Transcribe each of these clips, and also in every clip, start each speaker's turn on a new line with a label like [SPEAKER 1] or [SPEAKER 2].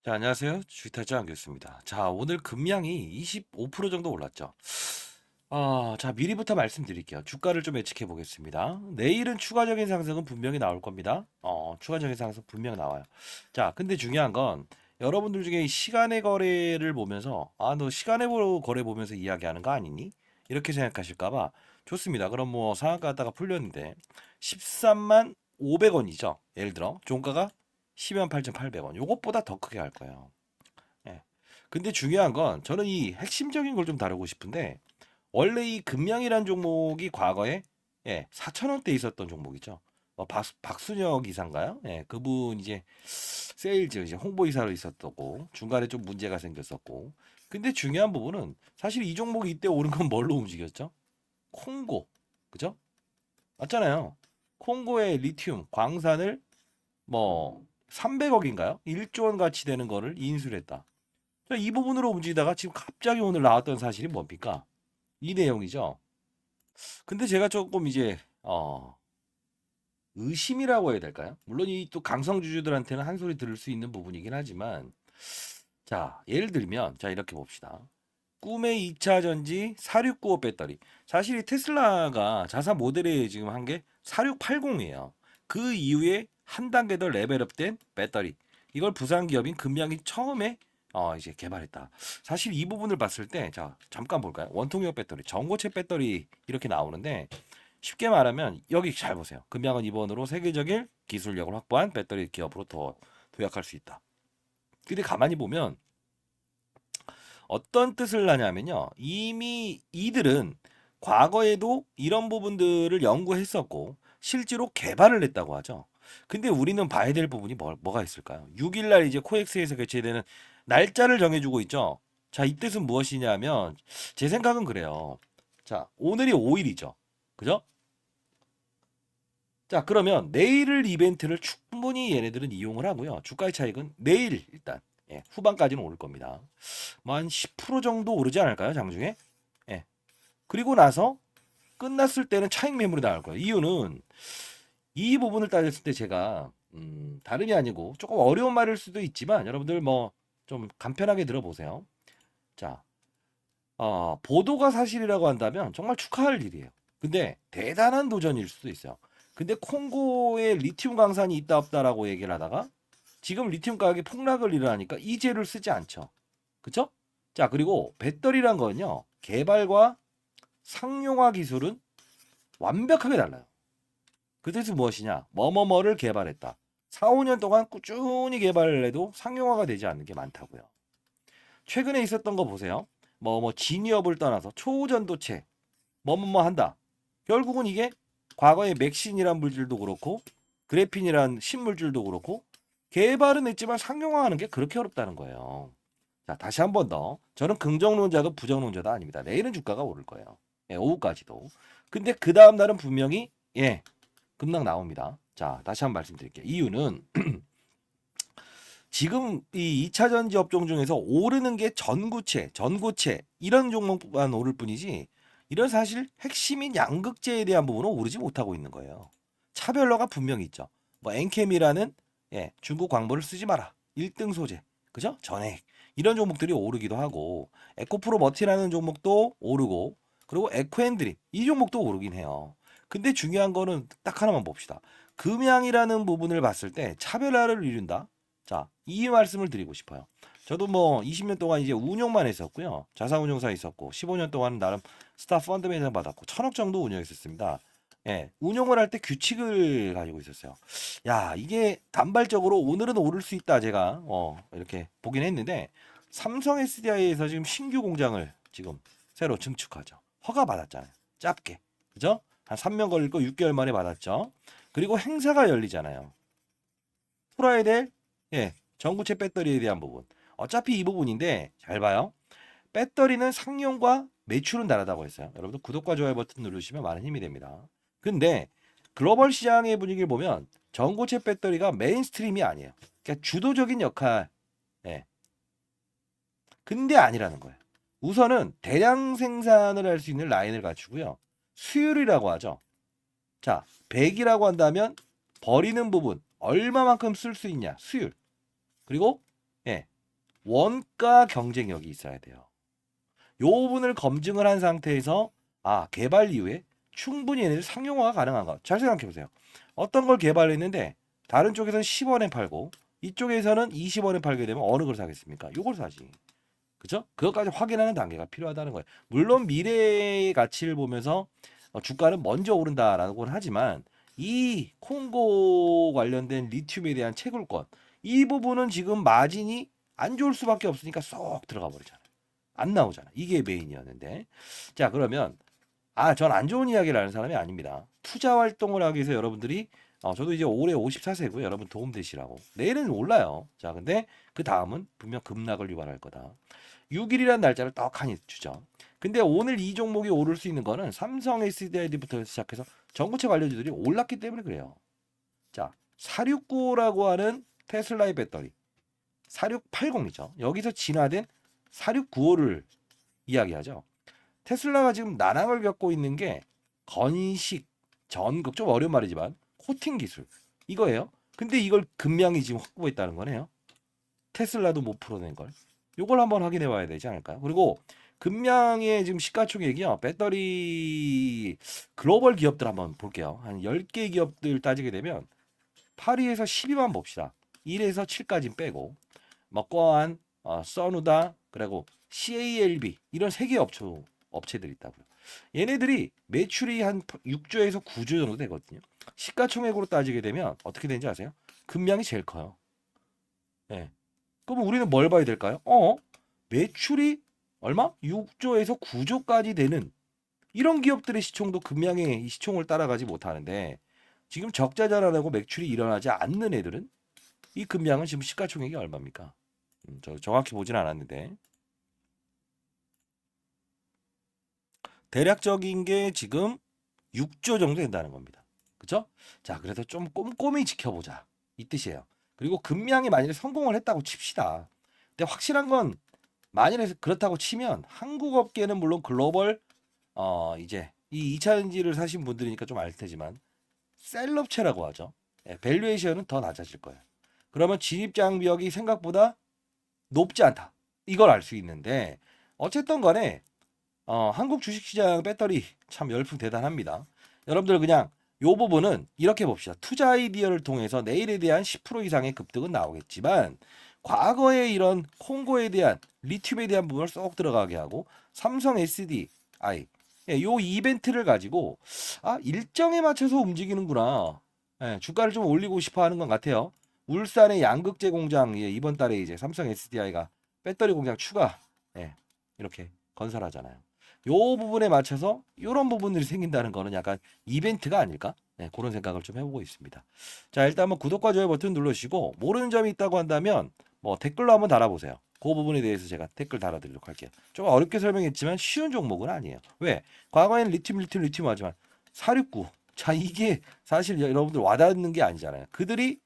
[SPEAKER 1] 자, 안녕하세요. 주식타짜 안겼습니다. 자, 오늘 금량이 25% 정도 올랐죠. 자, 미리부터 말씀드릴게요. 주가를 좀 예측해 보겠습니다. 내일은 추가적인 상승은 분명히 나올 겁니다. 추가적인 상승 분명 나와요. 자, 근데 중요한 건 여러분들 중에 시간의 거래를 보면서, 너 시간의 거래 보면서 이야기하는 거 아니니? 이렇게 생각하실까봐 좋습니다. 그럼 뭐 상한가 갔다가 풀렸는데 13만 500원이죠. 예를 들어 종가가 12만 8,800원. 요것보다 더 크게 할 거예요. 예. 근데 중요한 건 저는 이 핵심적인 걸 좀 다루고 싶은데 원래 이 금양이란 종목이 과거에 4,000원대 있었던 종목이죠. 박순혁 이사인가요? 그분 이제 세일즈 이제 홍보이사로 있었고 중간에 좀 문제가 생겼었고. 근데 중요한 부분은 사실 이 종목이 이때 오른 건 뭘로 움직였죠? 콩고. 그죠? 맞잖아요. 콩고의 리튬 광산을 뭐 300억인가요? 1조 원 가치 되는 거를 인수를 했다. 이 부분으로 움직이다가 지금 갑자기 오늘 나왔던 사실이 뭡니까? 이 내용이죠. 근데 제가 조금 이제 의심이라고 해야 될까요? 물론 이 또 강성주주들한테는 한 소리 들을 수 있는 부분이긴 하지만 자, 예를 들면 자, 이렇게 봅시다. 꿈의 2차 전지 4695 배터리. 사실 이 테슬라가 자사 모델에 지금 한 게 4680이에요. 그 이후에 한 단계 더 레벨업된 배터리. 이걸 부산 기업인 금양이 처음에 이제 개발했다. 사실 이 부분을 봤을 때, 자, 잠깐 볼까요? 원통형 배터리, 전고체 배터리 이렇게 나오는데 쉽게 말하면 여기 잘 보세요. 금양은 이번으로 세계적인 기술력을 확보한 배터리 기업으로 더 도약할 수 있다. 근데 가만히 보면 어떤 뜻을 하냐면요. 이미 이들은 과거에도 이런 부분들을 연구했었고 실제로 개발을 했다고 하죠. 근데 우리는 봐야 될 부분이 뭐가 있을까요? 6일 날 이제 코엑스에서 개최되는 날짜를 정해주고 있죠. 자, 이 뜻은 무엇이냐면 제 생각은 그래요. 자, 오늘이 5일이죠. 그죠? 자, 그러면 내일을 이벤트를 충분히 얘네들은 이용을 하고요. 주가의 차익은 내일 일단 후반까지는 오를 겁니다. 뭐 한 10% 정도 오르지 않을까요? 장중에? 예. 그리고 나서 끝났을 때는 차익 매물이 나올 거예요. 이유는 이 부분을 따졌을 때 제가 다름이 아니고 조금 어려운 말일 수도 있지만 여러분들 뭐 좀 간편하게 들어보세요. 자, 보도가 사실이라고 한다면 정말 축하할 일이에요. 근데 대단한 도전일 수도 있어요. 근데 콩고에 리튬 광산이 있다 없다라고 얘기를 하다가 지금 리튬 가격이 폭락을 일어나니까 이 재료를 쓰지 않죠. 그쵸? 자, 그리고 배터리란 건요. 개발과 상용화 기술은 완벽하게 달라요. 그 뜻은 무엇이냐? 뭐뭐뭐를 개발했다. 4, 5년 동안 꾸준히 개발을 해도 상용화가 되지 않는 게 많다고요. 최근에 있었던 거 보세요. 진위업을 떠나서 초전도체 뭐뭐뭐 한다. 결국은 이게 과거의 맥신이란 물질도 그렇고 그래핀이란 신물질도 그렇고 개발은 했지만 상용화하는 게 그렇게 어렵다는 거예요. 자, 다시 한 번 더. 저는 긍정론자도 부정론자도 아닙니다. 내일은 주가가 오를 거예요. 오후까지도. 근데 그 다음 날은 분명히 급락 나옵니다. 자, 다시 한 번 말씀드릴게요. 이유는 지금 이 2차 전지 업종 중에서 오르는 게 전고체 이런 종목만 오를 뿐이지 이런 사실 핵심인 양극재에 대한 부분은 오르지 못하고 있는 거예요. 차별화가 분명히 있죠. 뭐 엔캠이라는 중국 광물을 쓰지 마라. 1등 소재. 그죠? 전액. 이런 종목들이 오르기도 하고 에코프로 머티라는 종목도 오르고 그리고 에코앤드림 이 종목도 오르긴 해요. 근데 중요한 거는 딱 하나만 봅시다. 금양이라는 부분을 봤을 때 차별화를 이룬다. 자, 이 말씀을 드리고 싶어요. 저도 뭐 20년 동안 이제 운용만 했었고요. 자산운용사 있었고 15년 동안 나름 스타 펀드 매장 받았고 1,000억 정도 운영했었습니다. 운용을 할 때 규칙을 가지고 있었어요. 야, 이게 단발적으로 오늘은 오를 수 있다 제가 이렇게 보긴 했는데 삼성 SDI에서 지금 신규 공장을 지금 새로 증축하죠. 허가 받았잖아요. 짧게. 그죠? 한 3년 걸릴 거 6개월 만에 받았죠. 그리고 행사가 열리잖아요. 풀어야 될 전구체 배터리에 대한 부분. 어차피 이 부분인데 잘 봐요. 배터리는 상용과 매출은 다르다고 했어요. 여러분들 구독과 좋아요 버튼 누르시면 많은 힘이 됩니다. 근데 글로벌 시장의 분위기를 보면 전고체 배터리가 메인스트림이 아니에요. 그러니까 주도적인 역할. 예. 근데 아니라는 거예요. 우선은 대량 생산을 할 수 있는 라인을 갖추고요. 수율이라고 하죠. 자, 100이라고 한다면 버리는 부분 얼마만큼 쓸 수 있냐? 수율. 그리고 원가 경쟁력이 있어야 돼요. 요 부분을 검증을 한 상태에서 개발 이후에 충분히 얘네들 상용화가 가능한가? 잘 생각해 보세요. 어떤 걸 개발했는데 다른 쪽에서는 10원에 팔고 이쪽에서는 20원에 팔게 되면 어느 걸 사겠습니까? 요걸 사지. 그죠? 그것까지 확인하는 단계가 필요하다는 거예요. 물론 미래의 가치를 보면서 주가는 먼저 오른다라고 하지만 이 콩고 관련된 리튬에 대한 채굴권 이 부분은 지금 마진이 안 좋을 수밖에 없으니까 쏙 들어가 버리잖아요. 안 나오잖아. 이게 메인이었는데. 자, 그러면 전 안 좋은 이야기를 하는 사람이 아닙니다. 투자 활동을 하기 위해서 여러분들이 저도 이제 올해 54세고요. 여러분 도움 되시라고. 내일은 몰라요. 자, 근데 그 다음은 분명 급락을 유발할 거다. 6일이라는 날짜를 떡하니 주죠. 근데 오늘 이 종목이 오를 수 있는 거는 삼성 SDI부터 시작해서 전고체 관련주들이 올랐기 때문에 그래요. 자, 4695라고 하는 테슬라의 배터리. 4680이죠. 여기서 진화된 4695를 이야기하죠. 테슬라가 지금 난항을 겪고 있는 게 건식, 전극, 좀 어려운 말이지만 코팅 기술 이거예요. 근데 이걸 금량이 지금 확보했다는 거네요. 테슬라도 못 풀어낸 걸. 요걸 한번 확인해 봐야 되지 않을까요? 그리고 금량의 지금 시가총액이요. 배터리 글로벌 기업들 한번 볼게요. 한 10개 기업들 따지게 되면 8위에서 10위만 봅시다. 1에서 7까지 빼고 먹거한, 써누다, 그리고 CALB 이런 세 개 업체들이 있다고요. 얘네들이 매출이 한 6조에서 9조 정도 되거든요. 시가총액으로 따지게 되면 어떻게 되는지 아세요? 금량이 제일 커요. 네. 그럼 우리는 뭘 봐야 될까요? 매출이 얼마? 6조에서 9조까지 되는 이런 기업들의 시총도 금량의 이 시총을 따라가지 못하는데 지금 적자 전환하고 매출이 일어나지 않는 애들은 이 금량은 지금 시가총액이 얼마입니까? 저 정확히 보진 않았는데 대략적인 게 지금 6조 정도 된다는 겁니다. 그죠? 자, 그래서 좀 꼼꼼히 지켜보자. 이 뜻이에요. 그리고 금량이 만약에 성공을 했다고 칩시다. 근데 확실한 건 만일에 그렇다고 치면 한국 업계는 물론 글로벌 이제 이 2차 전지를 사신 분들이니까 좀 알 테지만 셀럽체라고 하죠. 밸류에이션은 더 낮아질 거예요. 그러면 진입 장벽이 생각보다 높지 않다. 이걸 알 수 있는데 어쨌든 간에 한국 주식시장 배터리 참 열풍 대단합니다. 여러분들 그냥 요 부분은 이렇게 봅시다. 투자 아이디어를 통해서 내일에 대한 10% 이상의 급등은 나오겠지만 과거에 이런 콩고에 대한 리튬에 대한 부분을 쏙 들어가게 하고 삼성 SDI 요 이벤트를 가지고 일정에 맞춰서 움직이는구나. 주가를 좀 올리고 싶어 하는 것 같아요. 울산의 양극재 공장 이번 달에 이제 삼성 SDI가 배터리 공장 추가 이렇게 건설하잖아요. 요 부분에 맞춰서 이런 부분들이 생긴다는 거는 약간 이벤트가 아닐까? 그런 생각을 좀 해보고 있습니다. 자, 일단 한번 구독과 좋아요 버튼 눌러주시고 모르는 점이 있다고 한다면 뭐 댓글로 한번 달아보세요. 그 부분에 대해서 제가 댓글 달아드리도록 할게요. 좀 어렵게 설명했지만 쉬운 종목은 아니에요. 왜? 과거에는 리튬 하지만 469. 자, 이게 사실 여러분들 와닿는 게 아니잖아요. 그들이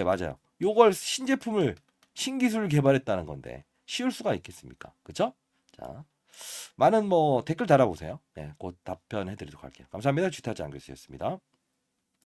[SPEAKER 1] 맞아요. 요걸 신제품을 신기술을 개발했다는 건데 쉬울 수가 있겠습니까? 그죠? 자, 많은 댓글 달아보세요. 곧 답변해드리도록 할게요. 감사합니다. 주타장 교수였습니다.